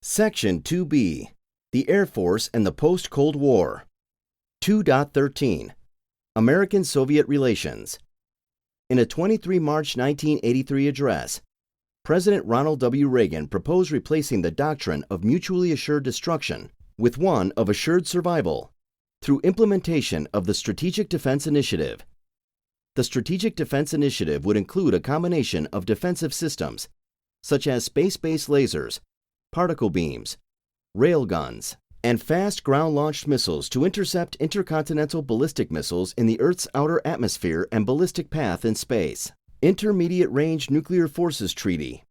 Section 2B, The Air Force and the Post-Cold War. 2.13, American-Soviet Relations. In a 23 March 1983 address, President Ronald W. Reagan proposed replacing the doctrine of mutually assured destruction with one of assured survival through implementation of the Strategic Defense Initiative. The Strategic Defense Initiative would include a combination of defensive systems, such as space-based lasers, particle beams, railguns, and fast ground-launched missiles to intercept intercontinental ballistic missiles in the Earth's outer atmosphere and ballistic path in space. Intermediate-Range Nuclear Forces Treaty.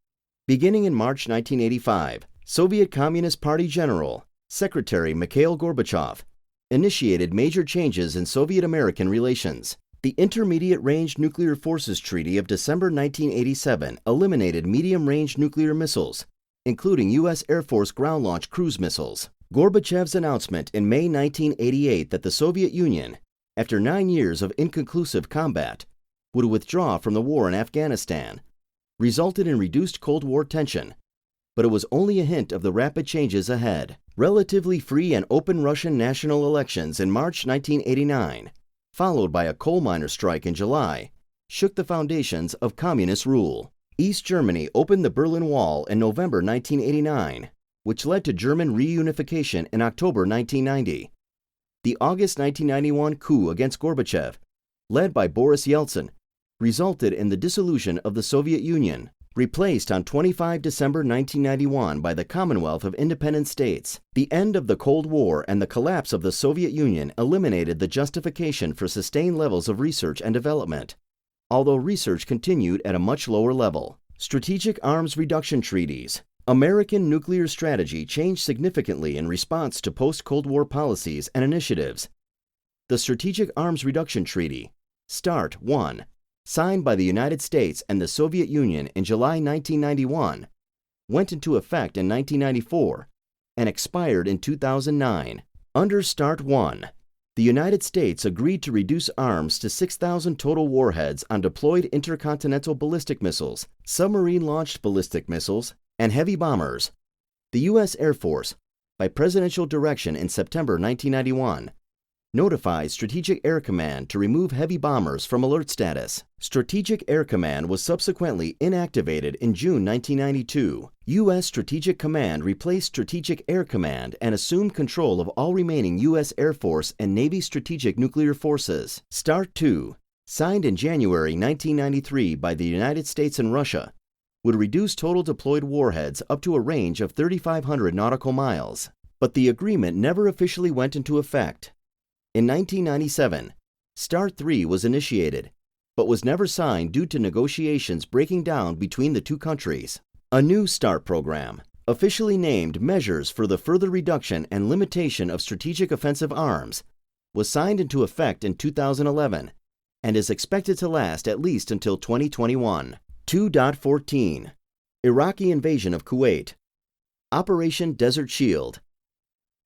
Beginning in March 1985, Soviet Communist Party General Secretary Mikhail Gorbachev initiated major changes in Soviet-American relations. The Intermediate-Range Nuclear Forces Treaty of December 1987 eliminated medium-range nuclear missiles, including U.S. Air Force ground-launched cruise missiles. Gorbachev's announcement in May 1988 that the Soviet Union, after 9 years of inconclusive combat, would withdraw from the war in Afghanistan, resulted in reduced Cold War tension, but it was only a hint of the rapid changes ahead. Relatively free and open Russian national elections in March 1989, followed by a coal miner strike in July, shook the foundations of communist rule. East Germany opened the Berlin Wall in November 1989, which led to German reunification in October 1990. The August 1991 coup against Gorbachev, led by Boris Yeltsin, resulted in the dissolution of the Soviet Union, replaced on 25 December 1991 by the Commonwealth of Independent States. The end of the Cold War and the collapse of the Soviet Union eliminated the justification for sustained levels of research and development, although research continued at a much lower level. Strategic Arms Reduction Treaties. American nuclear strategy changed significantly in response to post-Cold War policies and initiatives. The Strategic Arms Reduction Treaty, START 1, signed by the United States and the Soviet Union in July 1991, went into effect in 1994 and expired in 2009. Under START 1, the United States agreed to reduce arms to 6,000 total warheads on deployed intercontinental ballistic missiles, submarine-launched ballistic missiles, and heavy bombers. The U.S. Air Force, by presidential direction in September 1991, notified Strategic Air Command to remove heavy bombers from alert status. Strategic Air Command was subsequently inactivated in June 1992. U.S. Strategic Command replaced Strategic Air Command and assumed control of all remaining U.S. Air Force and Navy strategic nuclear forces. START 2, signed in January 1993 by the United States and Russia, would reduce total deployed warheads up to a range of 3,500 nautical miles. But the agreement never officially went into effect. In 1997, START 3 was initiated, but was never signed due to negotiations breaking down between the two countries. A new START program, officially named Measures for the Further Reduction and Limitation of Strategic Offensive Arms, was signed into effect in 2011 and is expected to last at least until 2021. 2.14, Iraqi Invasion of Kuwait. Operation Desert Shield.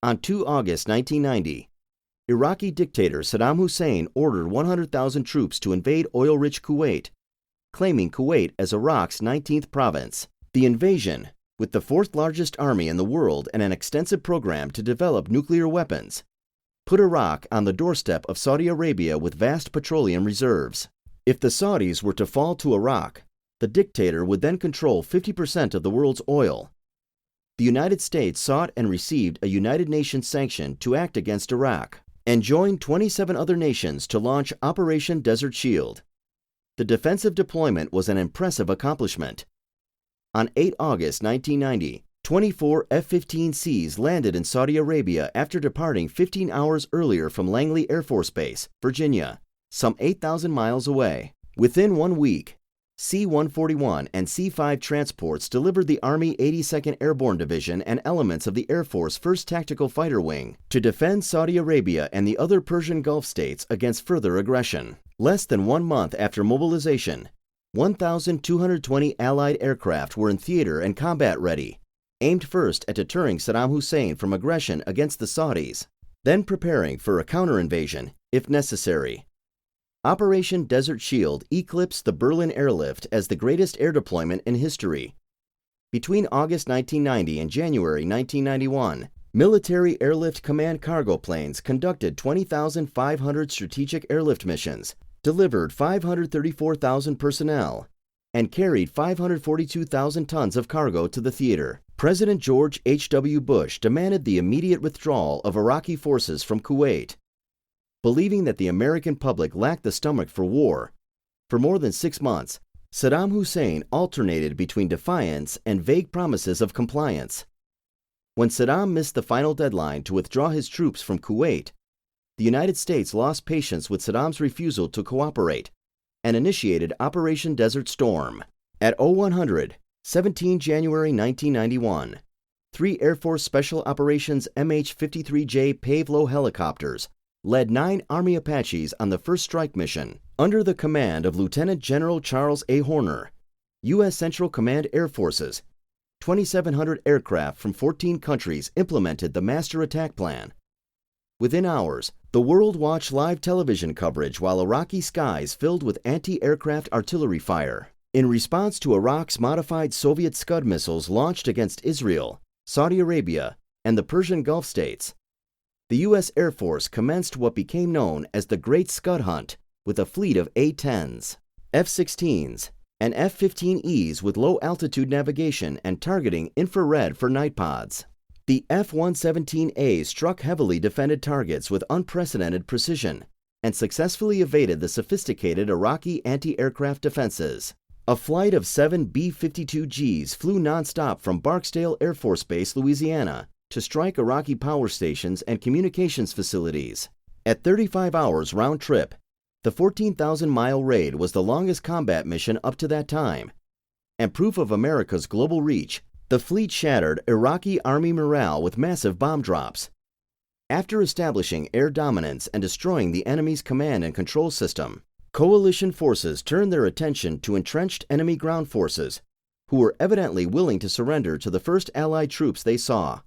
On 2 August 1990, Iraqi dictator Saddam Hussein ordered 100,000 troops to invade oil-rich Kuwait, claiming Kuwait as Iraq's 19th province. The invasion, with the fourth-largest army in the world and an extensive program to develop nuclear weapons, put Iraq on the doorstep of Saudi Arabia with vast petroleum reserves. If the Saudis were to fall to Iraq, the dictator would then control 50% of the world's oil. The United States sought and received a United Nations sanction to act against Iraq, and joined 27 other nations to launch Operation Desert Shield. The defensive deployment was an impressive accomplishment. On 8 August 1990, 24 F-15Cs landed in Saudi Arabia after departing 15 hours earlier from Langley Air Force Base, Virginia, some 8,000 miles away. Within 1 week, C-141 and C-5 transports delivered the Army 82nd Airborne Division and elements of the Air Force 1st Tactical Fighter Wing to defend Saudi Arabia and the other Persian Gulf states against further aggression. Less than 1 month after mobilization, 1,220 Allied aircraft were in theater and combat ready, aimed first at deterring Saddam Hussein from aggression against the Saudis, then preparing for a counter-invasion, if necessary. Operation Desert Shield eclipsed the Berlin airlift as the greatest air deployment in history. Between August 1990 and January 1991, military airlift command cargo planes conducted 20,500 strategic airlift missions, delivered 534,000 personnel, and carried 542,000 tons of cargo to the theater. President George H.W. Bush demanded the immediate withdrawal of Iraqi forces from Kuwait. Believing that the American public lacked the stomach for war, for more than 6 months, Saddam Hussein alternated between defiance and vague promises of compliance. When Saddam missed the final deadline to withdraw his troops from Kuwait, the United States lost patience with Saddam's refusal to cooperate and initiated Operation Desert Storm. At 0100, 17 January 1991, 3 Air Force Special Operations MH-53J Pavlo helicopters led 9 Army Apaches on the first strike mission. Under the command of Lieutenant General Charles A. Horner, U.S. Central Command Air Forces, 2,700 aircraft from 14 countries implemented the Master Attack Plan. Within hours, the world watched live television coverage while Iraqi skies filled with anti-aircraft artillery fire. In response to Iraq's modified Soviet Scud missiles launched against Israel, Saudi Arabia, and the Persian Gulf states, the U.S. Air Force commenced what became known as the Great Scud Hunt with a fleet of A-10s, F-16s, and F-15Es with low-altitude navigation and targeting infrared for night pods. The F-117A struck heavily defended targets with unprecedented precision and successfully evaded the sophisticated Iraqi anti-aircraft defenses. A flight of 7 B-52Gs flew nonstop from Barksdale Air Force Base, Louisiana, to strike Iraqi power stations and communications facilities. At 35 hours round trip, the 14,000-mile raid was the longest combat mission up to that time, and proof of America's global reach. The fleet shattered Iraqi Army morale with massive bomb drops. After establishing air dominance and destroying the enemy's command and control system, coalition forces turned their attention to entrenched enemy ground forces, who were evidently willing to surrender to the first Allied troops they saw.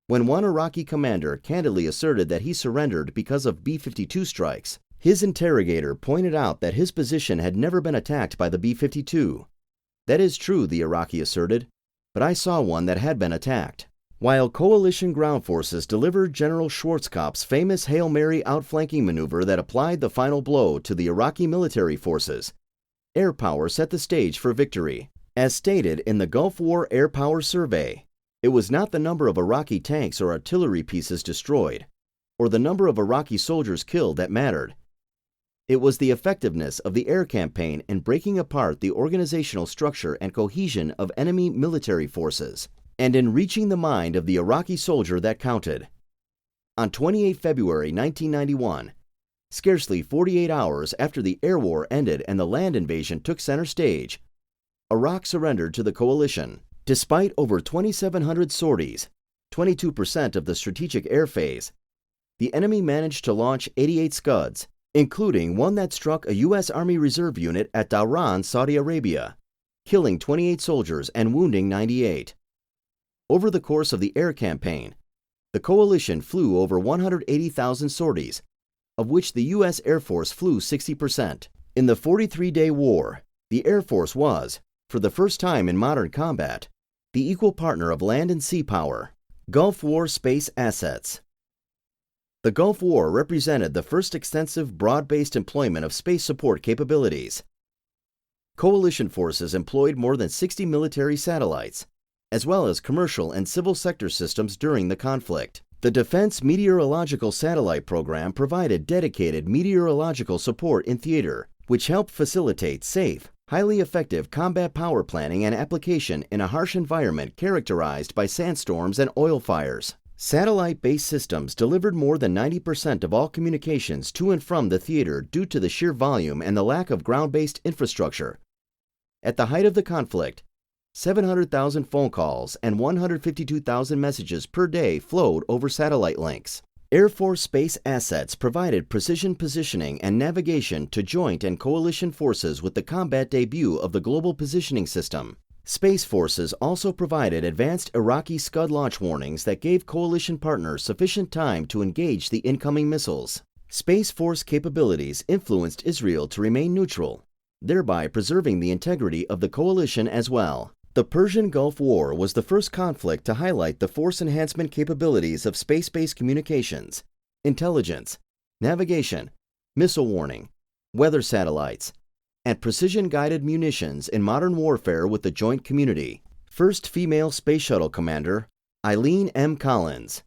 When one Iraqi commander candidly asserted that he surrendered because of B-52 strikes, his interrogator pointed out that his position had never been attacked by the B-52. That is true, the Iraqi asserted, but I saw one that had been attacked. While coalition ground forces delivered General Schwarzkopf's famous Hail Mary outflanking maneuver that applied the final blow to the Iraqi military forces, air power set the stage for victory. As stated in the Gulf War Air Power Survey, it was not the number of Iraqi tanks or artillery pieces destroyed, or the number of Iraqi soldiers killed that mattered. It was the effectiveness of the air campaign in breaking apart the organizational structure and cohesion of enemy military forces, and in reaching the mind of the Iraqi soldier that counted. On 28 February 1991, scarcely 48 hours after the air war ended and the land invasion took center stage, Iraq surrendered to the coalition. Despite over 2,700 sorties, 22% of the strategic air phase, the enemy managed to launch 88 Scuds, including one that struck a U.S. Army Reserve unit at Dhahran, Saudi Arabia, killing 28 soldiers and wounding 98. Over the course of the air campaign, the coalition flew over 180,000 sorties, of which the U.S. Air Force flew 60%. In the 43-day war, the Air Force was, for the first time in modern combat, the equal partner of land and sea power. Gulf War space assets. The Gulf War represented the first extensive broad-based employment of space support capabilities. Coalition forces employed more than 60 military satellites, as well as commercial and civil sector systems during the conflict. The Defense Meteorological Satellite Program provided dedicated meteorological support in theater, which helped facilitate safe, highly effective combat power planning and application in a harsh environment characterized by sandstorms and oil fires. Satellite-based systems delivered more than 90% of all communications to and from the theater due to the sheer volume and the lack of ground-based infrastructure. At the height of the conflict, 700,000 phone calls and 152,000 messages per day flowed over satellite links. Air Force space assets provided precision positioning and navigation to joint and coalition forces with the combat debut of the Global Positioning System. Space forces also provided advanced Iraqi Scud launch warnings that gave coalition partners sufficient time to engage the incoming missiles. Space Force capabilities influenced Israel to remain neutral, thereby preserving the integrity of the coalition as well. The Persian Gulf War was the first conflict to highlight the force enhancement capabilities of space-based communications, intelligence, navigation, missile warning, weather satellites, and precision-guided munitions in modern warfare with the joint community. First female space shuttle commander, Eileen M. Collins.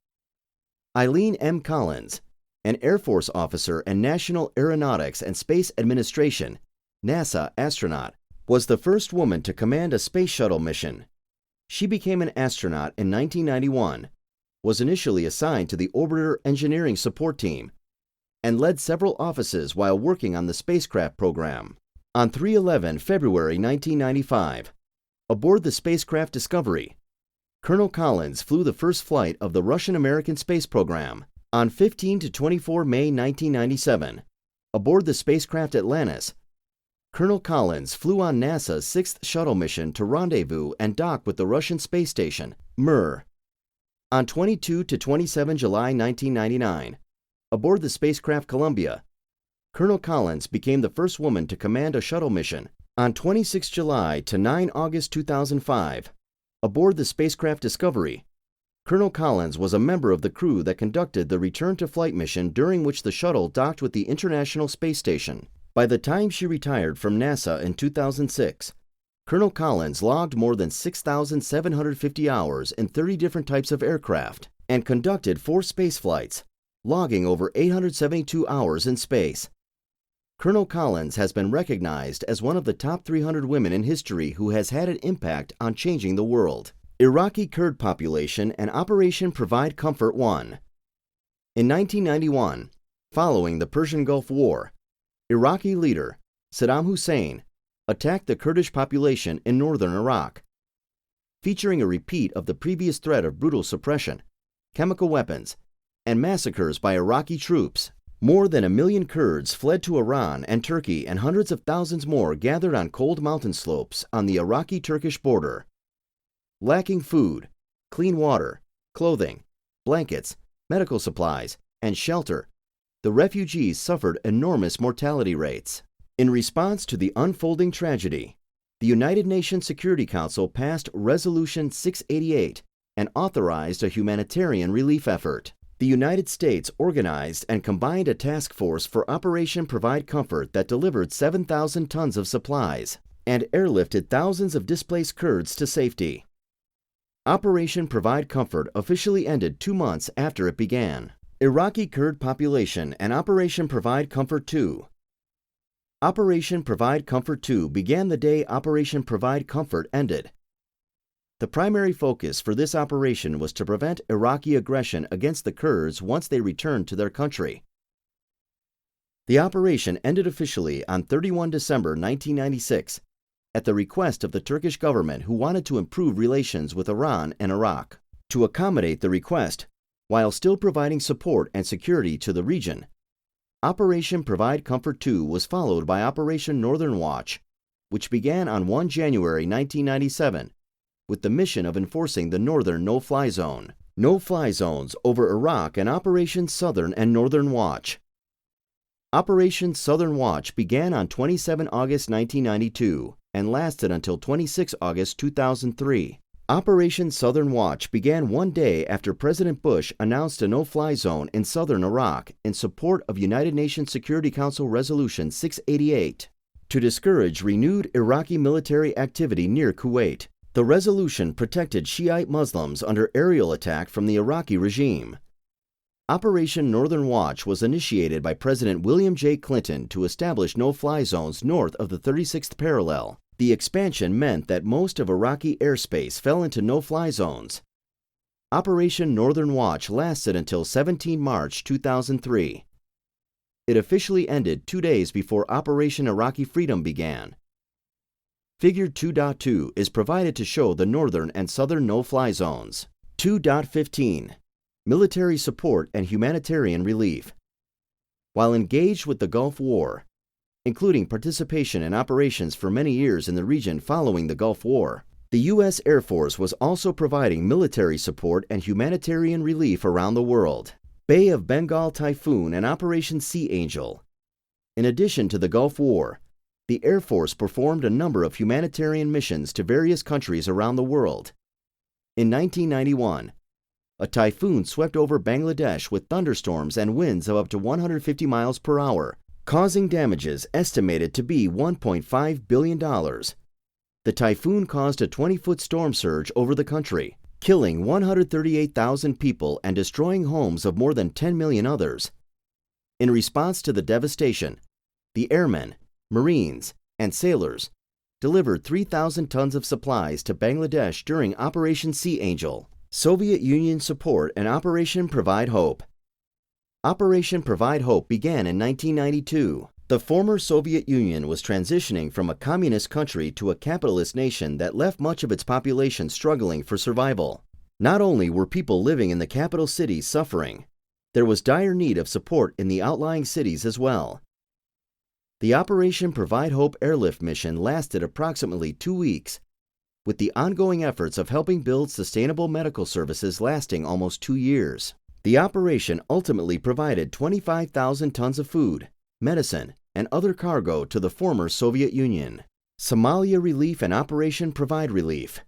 Eileen M. Collins, an Air Force officer and National Aeronautics and Space Administration (NASA) astronaut, was the first woman to command a space shuttle mission. She became an astronaut in 1991, was initially assigned to the Orbiter Engineering Support Team, and led several offices while working on the spacecraft program. On 3/11 February 1995, aboard the spacecraft Discovery, Colonel Collins flew the first flight of the Russian-American space program. On 15 to 24 May 1997, aboard the spacecraft Atlantis, Colonel Collins flew on NASA's 6th shuttle mission to rendezvous and dock with the Russian space station, Mir. On 22 to 27 July 1999, aboard the spacecraft Columbia, Colonel Collins became the first woman to command a shuttle mission. On 26 July to 9 August 2005, aboard the spacecraft Discovery, Colonel Collins was a member of the crew that conducted the return-to-flight mission during which the shuttle docked with the International Space Station. By the time she retired from NASA in 2006, Colonel Collins logged more than 6,750 hours in 30 different types of aircraft and conducted 4 space flights, logging over 872 hours in space. Colonel Collins has been recognized as one of the top 300 women in history who has had an impact on changing the world. Iraqi Kurd population and Operation Provide Comfort 1. In 1991, following the Persian Gulf War, Iraqi leader Saddam Hussein attacked the Kurdish population in northern Iraq, featuring a repeat of the previous threat of brutal suppression, chemical weapons, and massacres by Iraqi troops. More than 1 million Kurds fled to Iran and Turkey, and hundreds of thousands more gathered on cold mountain slopes on the Iraqi-Turkish border. Lacking food, clean water, clothing, blankets, medical supplies, and shelter, the refugees suffered enormous mortality rates. In response to the unfolding tragedy, the United Nations Security Council passed Resolution 688 and authorized a humanitarian relief effort. The United States organized and combined a task force for Operation Provide Comfort that delivered 7,000 tons of supplies and airlifted thousands of displaced Kurds to safety. Operation Provide Comfort officially ended 2 months after it began. Iraqi Kurd population and Operation Provide Comfort 2. Operation Provide Comfort 2 began the day Operation Provide Comfort ended. The primary focus for this operation was to prevent Iraqi aggression against the Kurds once they returned to their country. The operation ended officially on 31 December 1996 at the request of the Turkish government, who wanted to improve relations with Iran and Iraq. To accommodate the request, while still providing support and security to the region, Operation Provide Comfort 2 was followed by Operation Northern Watch, which began on 1 January 1997 with the mission of enforcing the Northern No-Fly Zone. No-fly zones over Iraq, and Operation Southern and Northern Watch. Operation Southern Watch began on 27 August 1992 and lasted until 26 August 2003. Operation Southern Watch began 1 day after President Bush announced a no-fly zone in southern Iraq in support of United Nations Security Council Resolution 688 to discourage renewed Iraqi military activity near Kuwait. The resolution protected Shiite Muslims under aerial attack from the Iraqi regime. Operation Northern Watch was initiated by President William J. Clinton to establish no-fly zones north of the 36th parallel. The expansion meant that most of Iraqi airspace fell into no-fly zones. Operation Northern Watch lasted until 17 March 2003. It officially ended 2 days before Operation Iraqi Freedom began. Figure 2.2 is provided to show the northern and southern no-fly zones. 2.15 Military support and humanitarian relief. While engaged with the Gulf War, including participation in operations for many years in the region following the Gulf War, the U.S. Air Force was also providing military support and humanitarian relief around the world. Bay of Bengal Typhoon and Operation Sea Angel. In addition to the Gulf War, the Air Force performed a number of humanitarian missions to various countries around the world. In 1991, a typhoon swept over Bangladesh with thunderstorms and winds of up to 150 miles per hour, causing damages estimated to be $1.5 billion. The typhoon caused a 20-foot storm surge over the country, killing 138,000 people and destroying homes of more than 10 million others. In response to the devastation, the Airmen, Marines, and sailors delivered 3,000 tons of supplies to Bangladesh during Operation Sea Angel, Soviet Union support, and Operation Provide Hope. Operation Provide Hope began in 1992. The former Soviet Union was transitioning from a communist country to a capitalist nation that left much of its population struggling for survival. Not only were people living in the capital cities suffering, there was dire need of support in the outlying cities as well. The Operation Provide Hope airlift mission lasted approximately 2 weeks, with the ongoing efforts of helping build sustainable medical services lasting almost 2 years. The operation ultimately provided 25,000 tons of food, medicine, and other cargo to the former Soviet Union. Somalia Relief and Operation Provide Relief.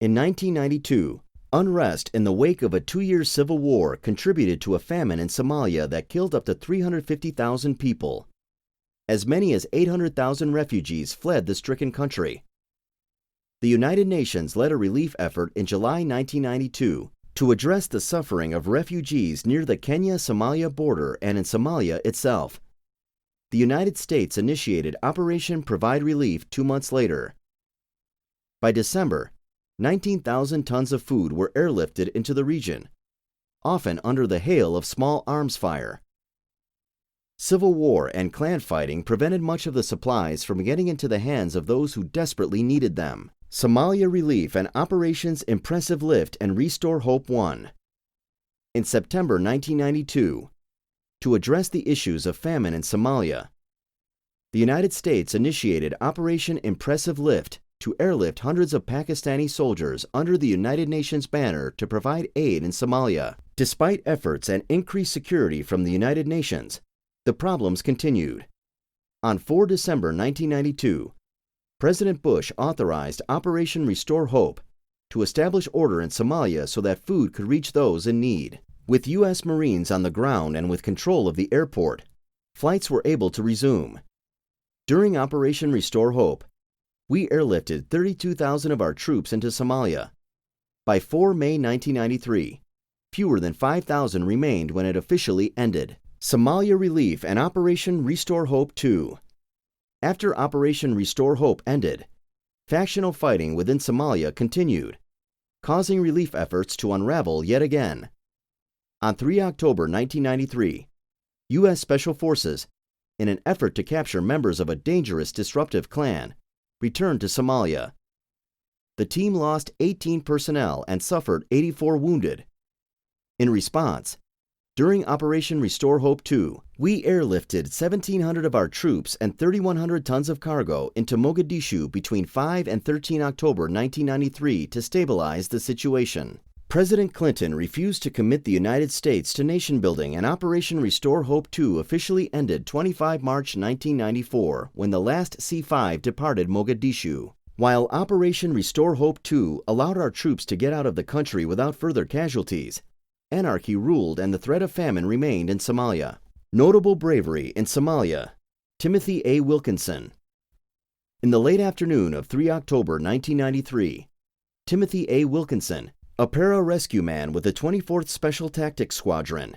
In 1992, unrest in the wake of a 2-year civil war contributed to a famine in Somalia that killed up to 350,000 people. As many as 800,000 refugees fled the stricken country. The United Nations led a relief effort in July 1992 to address the suffering of refugees near the Kenya-Somalia border and in Somalia itself. The United States initiated Operation Provide Relief 2 months later. By December, 19,000 tons of food were airlifted into the region, often under the hail of small arms fire. Civil war and clan fighting prevented much of the supplies from getting into the hands of those who desperately needed them. Somalia Relief and Operations Impressive Lift and Restore Hope 1. In September 1992, to address the issues of famine in Somalia, the United States initiated Operation Impressive Lift to airlift hundreds of Pakistani soldiers under the United Nations banner to provide aid in Somalia. Despite efforts and increased security from the United Nations, the problems continued. On 4 December 1992, President Bush authorized Operation Restore Hope to establish order in Somalia so that food could reach those in need. With U.S. Marines on the ground and with control of the airport, flights were able to resume. During Operation Restore Hope, we airlifted 32,000 of our troops into Somalia. By 4 May 1993, fewer than 5,000 remained when it officially ended. Somalia Relief and Operation Restore Hope 2. After Operation Restore Hope ended, factional fighting within Somalia continued, causing relief efforts to unravel yet again. On 3 October 1993, U.S. Special Forces, in an effort to capture members of a dangerous disruptive clan, returned to Somalia. The team lost 18 personnel and suffered 84 wounded. In response, during Operation Restore Hope 2, we airlifted 1,700 of our troops and 3,100 tons of cargo into Mogadishu between 5 and 13 October 1993 to stabilize the situation. President Clinton refused to commit the United States to nation building, and Operation Restore Hope 2 officially ended 25 March 1994 when the last C-5 departed Mogadishu. While Operation Restore Hope 2 allowed our troops to get out of the country without further casualties, anarchy ruled and the threat of famine remained in Somalia. Notable bravery in Somalia. Timothy A. Wilkinson. In the late afternoon of 3 October 1993, Timothy A. Wilkinson, a pararescue man with the 24th Special Tactics Squadron,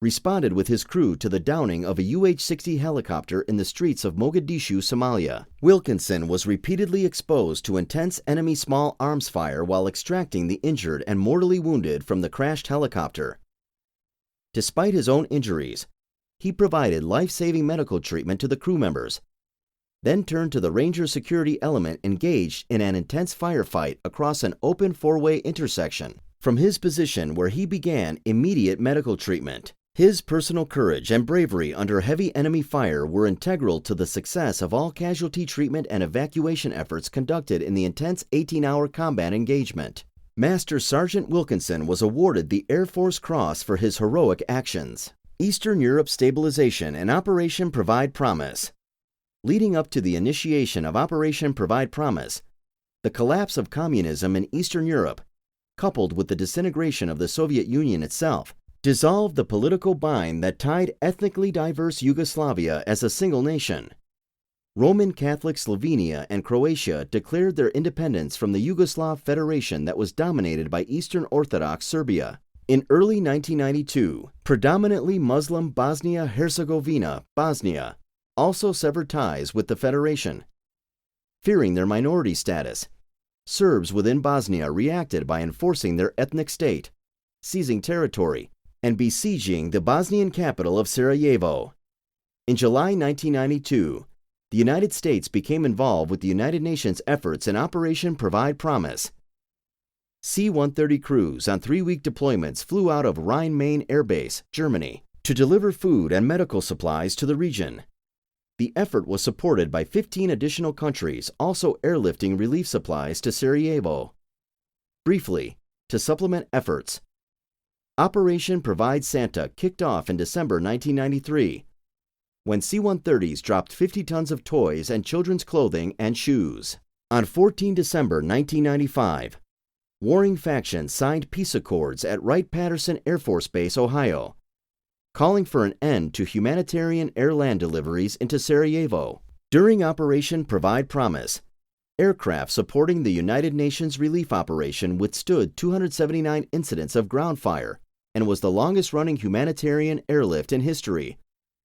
responded with his crew to the downing of a UH-60 helicopter in the streets of Mogadishu, Somalia. Wilkinson was repeatedly exposed to intense enemy small arms fire while extracting the injured and mortally wounded from the crashed helicopter. Despite his own injuries, he provided life-saving medical treatment to the crew members, then turned to the Ranger security element engaged in an intense firefight across an open 4-way intersection. From his position where he began immediate medical treatment, his personal courage and bravery under heavy enemy fire were integral to the success of all casualty treatment and evacuation efforts conducted in the intense 18-hour combat engagement. Master Sergeant Wilkinson was awarded the Air Force Cross for his heroic actions. Eastern Europe Stabilization and Operation Provide Promise. Leading up to the initiation of Operation Provide Promise, the collapse of communism in Eastern Europe, coupled with the disintegration of the Soviet Union itself, dissolved the political bind that tied ethnically diverse Yugoslavia as a single nation. Roman Catholic Slovenia and Croatia declared their independence from the Yugoslav Federation that was dominated by Eastern Orthodox Serbia. In early 1992, predominantly Muslim Bosnia-Herzegovina, Bosnia, also severed ties with the Federation. Fearing their minority status, Serbs within Bosnia reacted by enforcing their ethnic state, seizing territory, and besieging the Bosnian capital of Sarajevo. In July 1992, the United States became involved with the United Nations efforts in Operation Provide Promise. C-130 crews on 3-week deployments flew out of Rhine-Main Air Base, Germany, to deliver food and medical supplies to the region. The effort was supported by 15 additional countries also airlifting relief supplies to Sarajevo. Briefly, to supplement efforts, Operation Provide Santa kicked off in December 1993, when C-130s dropped 50 tons of toys and children's clothing and shoes. On 14 December 1995, warring factions signed peace accords at Wright-Patterson Air Force Base, Ohio, calling for an end to humanitarian air-land deliveries into Sarajevo. During Operation Provide Promise, aircraft supporting the United Nations relief operation withstood 279 incidents of ground fire and was the longest-running humanitarian airlift in history,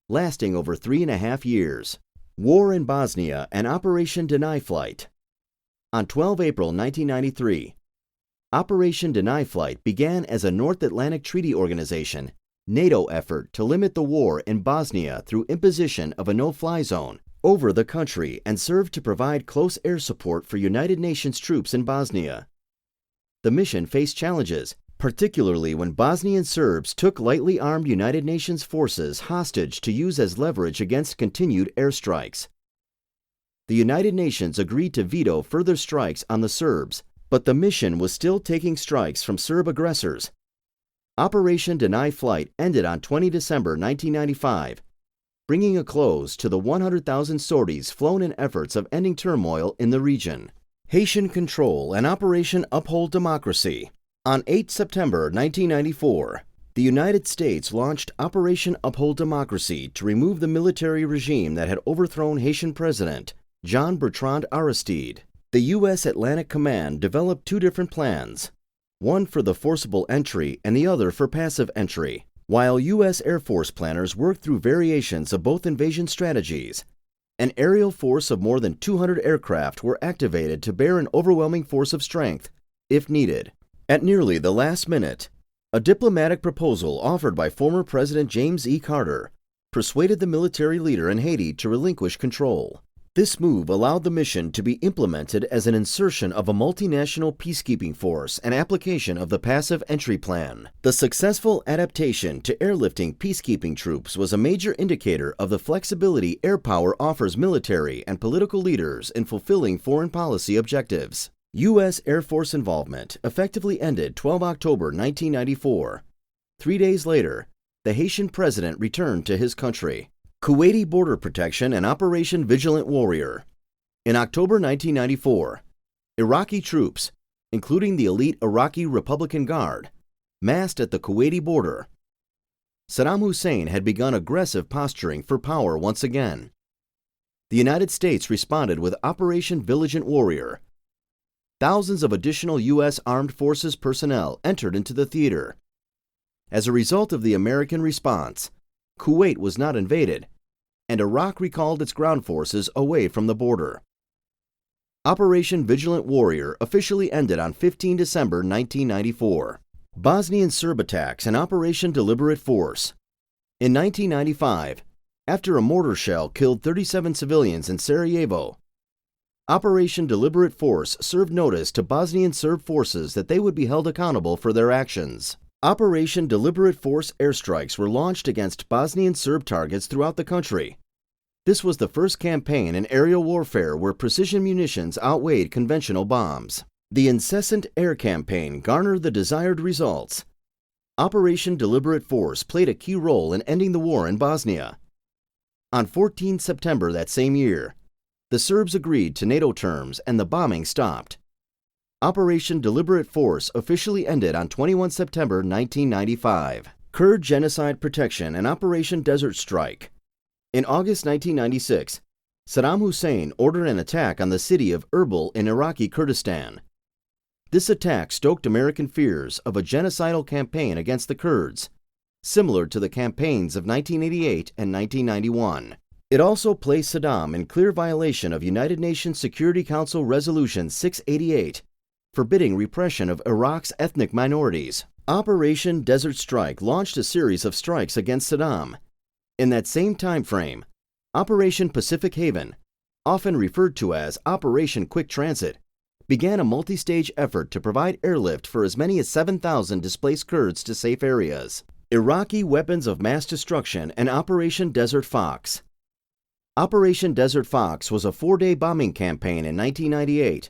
lasting over 3.5 years. War in Bosnia and Operation Deny Flight. On 12 April 1993, Operation Deny Flight began as a North Atlantic Treaty Organization NATO effort to limit the war in Bosnia through imposition of a no-fly zone over the country and served to provide close air support for United Nations troops in Bosnia. The mission faced challenges, particularly when Bosnian Serbs took lightly armed United Nations forces hostage to use as leverage against continued airstrikes. The United Nations agreed to veto further strikes on the Serbs, but the mission was still taking strikes from Serb aggressors. Operation Deny Flight ended on 20 December 1995, bringing a close to the 100,000 sorties flown in efforts of ending turmoil in the region. Haitian Control and Operation Uphold Democracy. On 8 September 1994, the United States launched Operation Uphold Democracy to remove the military regime that had overthrown Haitian President Jean-Bertrand Aristide. The U.S. Atlantic Command developed 2 different plans, one for the forcible entry and the other for passive entry. While U.S. Air Force planners worked through variations of both invasion strategies, an aerial force of more than 200 aircraft were activated to bear an overwhelming force of strength, if needed. At nearly the last minute, a diplomatic proposal offered by former President James E. Carter persuaded the military leader in Haiti to relinquish control. This move allowed the mission to be implemented as an insertion of a multinational peacekeeping force and application of the passive entry plan. The successful adaptation to airlifting peacekeeping troops was a major indicator of the flexibility air power offers military and political leaders in fulfilling foreign policy objectives. U.S. Air Force involvement effectively ended 12 October 1994. 3 days later, the Haitian president returned to his country. Kuwaiti Border Protection and Operation Vigilant Warrior. In October 1994, Iraqi troops, including the elite Iraqi Republican Guard, massed at the Kuwaiti border. Saddam Hussein had begun aggressive posturing for power once again. The United States responded with Operation Vigilant Warrior. Thousands of additional U.S. Armed Forces personnel entered into the theater. As a result of the American response, Kuwait was not invaded, and Iraq recalled its ground forces away from the border. Operation Vigilant Warrior officially ended on 15 December 1994. Bosnian Serb attacks and Operation Deliberate Force. In 1995, after a mortar shell killed 37 civilians in Sarajevo, Operation Deliberate Force served notice to Bosnian Serb forces that they would be held accountable for their actions. Operation Deliberate Force airstrikes were launched against Bosnian Serb targets throughout the country. This was the first campaign in aerial warfare where precision munitions outweighed conventional bombs. The incessant air campaign garnered the desired results. Operation Deliberate Force played a key role in ending the war in Bosnia. On 14 September that same year, the Serbs agreed to NATO terms and the bombing stopped. Operation Deliberate Force officially ended on 21 September 1995. Kurd Genocide Protection and Operation Desert Strike. In August 1996, Saddam Hussein ordered an attack on the city of Erbil in Iraqi Kurdistan. This attack stoked American fears of a genocidal campaign against the Kurds, similar to the campaigns of 1988 and 1991. It also placed Saddam in clear violation of United Nations Security Council Resolution 688, forbidding repression of Iraq's ethnic minorities. Operation Desert Strike launched a series of strikes against Saddam. In that same time frame, Operation Pacific Haven, often referred to as Operation Quick Transit, began a multi-stage effort to provide airlift for as many as 7,000 displaced Kurds to safe areas. Iraqi Weapons of Mass Destruction and Operation Desert Fox. Operation Desert Fox was a 4-day bombing campaign in 1998,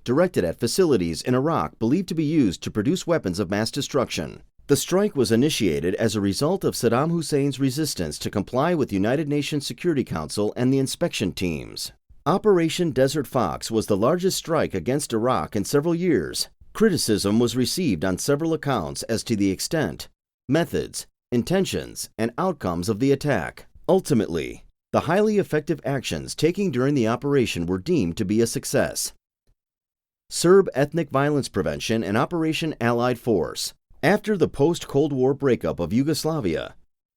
directed at facilities in Iraq believed to be used to produce weapons of mass destruction. The strike was initiated as a result of Saddam Hussein's resistance to comply with United Nations Security Council and the inspection teams. Operation Desert Fox was the largest strike against Iraq in several years. Criticism was received on several accounts as to the extent, methods, intentions, and outcomes of the attack. Ultimately, the highly effective actions taken during the operation were deemed to be a success. Serb Ethnic Violence Prevention and Operation Allied Force. After the post-Cold War breakup of Yugoslavia,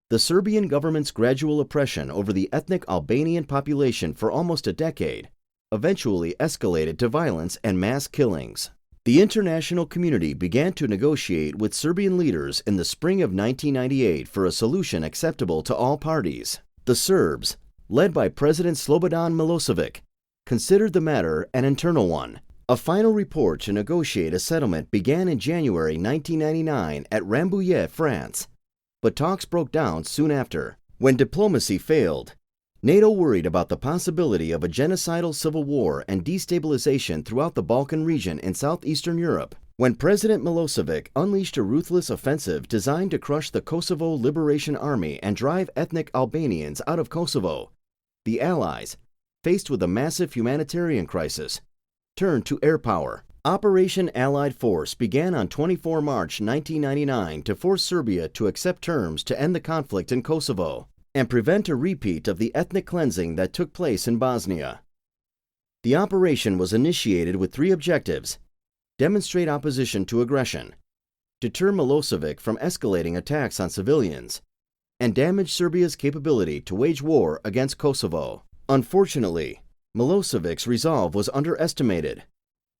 the Serbian government's gradual oppression over the ethnic Albanian population for almost a decade eventually escalated to violence and mass killings. The international community began to negotiate with Serbian leaders in the spring of 1998 for a solution acceptable to all parties. The Serbs, led by President Slobodan Milosevic, considered the matter an internal one. A final report to negotiate a settlement began in January 1999 at Rambouillet, France, but talks broke down soon after. When diplomacy failed, NATO worried about the possibility of a genocidal civil war and destabilization throughout the Balkan region in southeastern Europe. When President Milosevic unleashed a ruthless offensive designed to crush the Kosovo Liberation Army and drive ethnic Albanians out of Kosovo, the Allies, faced with a massive humanitarian crisis, turned to air power. Operation Allied Force began on 24 March 1999 to force Serbia to accept terms to end the conflict in Kosovo and prevent a repeat of the ethnic cleansing that took place in Bosnia. The operation was initiated with 3 objectives: demonstrate opposition to aggression, deter Milosevic from escalating attacks on civilians, and damage Serbia's capability to wage war against Kosovo. Unfortunately, Milosevic's resolve was underestimated.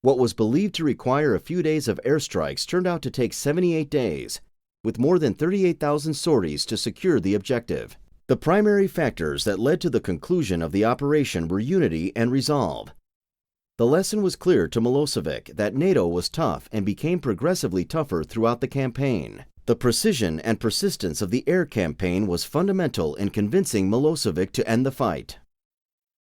What was believed to require a few days of airstrikes turned out to take 78 days, with more than 38,000 sorties to secure the objective. The primary factors that led to the conclusion of the operation were unity and resolve. The lesson was clear to Milosevic that NATO was tough and became progressively tougher throughout the campaign. The precision and persistence of the air campaign was fundamental in convincing Milosevic to end the fight.